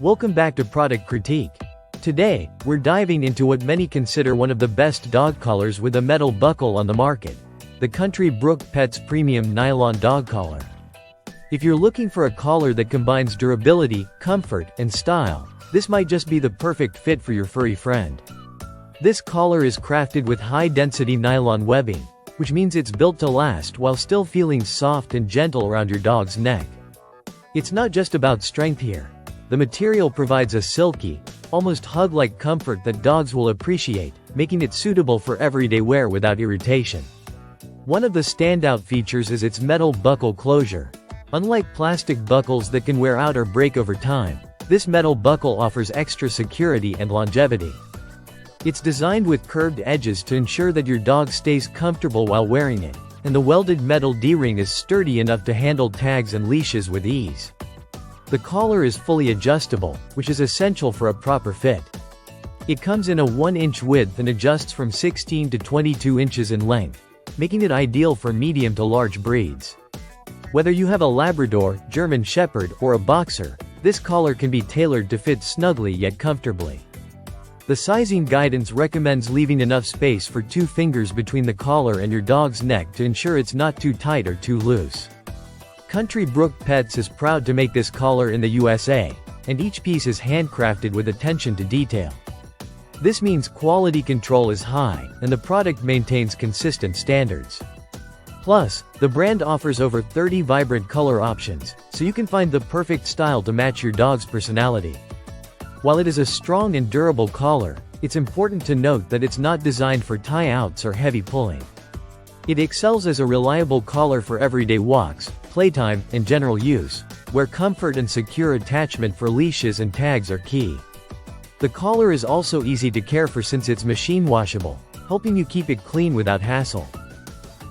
Welcome back to Product Critique. Today, we're diving into what many consider one of the best dog collars with a metal buckle on the market. The Country Brook Petz Premium Nylon Dog Collar. If you're looking for a collar that combines durability, comfort, and style, this might just be the perfect fit for your furry friend. This collar is crafted with high-density nylon webbing, which means it's built to last while still feeling soft and gentle around your dog's neck. It's not just about strength here. The material provides a silky, almost hug-like comfort that dogs will appreciate, making it suitable for everyday wear without irritation. One of the standout features is its metal buckle closure. Unlike plastic buckles that can wear out or break over time, this metal buckle offers extra security and longevity. It's designed with curved edges to ensure that your dog stays comfortable while wearing it, and the welded metal D-ring is sturdy enough to handle tags and leashes with ease. The collar is fully adjustable, which is essential for a proper fit. It comes in a 1-inch width and adjusts from 16 to 22 inches in length, making it ideal for medium to large breeds. Whether you have a Labrador, German Shepherd, or a Boxer, this collar can be tailored to fit snugly yet comfortably. The sizing guidance recommends leaving enough space for 2 fingers between the collar and your dog's neck to ensure it's not too tight or too loose. Country Brook Petz is proud to make this collar in the USA, and each piece is handcrafted with attention to detail. This means quality control is high, and the product maintains consistent standards. Plus, the brand offers over 30 vibrant color options, so you can find the perfect style to match your dog's personality. While it is a strong and durable collar, it's important to note that it's not designed for tie-outs or heavy pulling. It excels as a reliable collar for everyday walks, playtime, and general use, where comfort and secure attachment for leashes and tags are key. The collar is also easy to care for since it's machine washable, helping you keep it clean without hassle.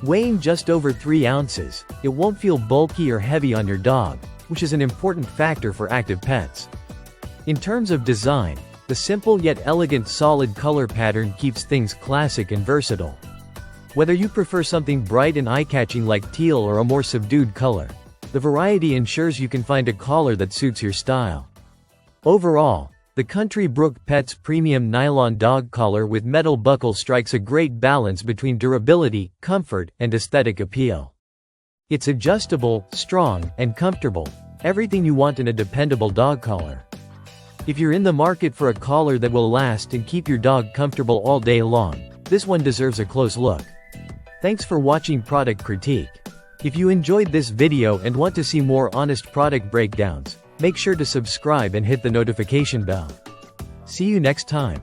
Weighing just over 3 ounces, it won't feel bulky or heavy on your dog, which is an important factor for active pets. In terms of design, the simple yet elegant solid color pattern keeps things classic and versatile. Whether you prefer something bright and eye-catching like teal or a more subdued color, the variety ensures you can find a collar that suits your style. Overall, the Country Brook Petz Premium Nylon Dog Collar with metal buckle strikes a great balance between durability, comfort, and aesthetic appeal. It's adjustable, strong, and comfortable, everything you want in a dependable dog collar. If you're in the market for a collar that will last and keep your dog comfortable all day long, this one deserves a close look. Thanks for watching Product Critique. If you enjoyed this video and want to see more honest product breakdowns, make sure to subscribe and hit the notification bell. See you next time.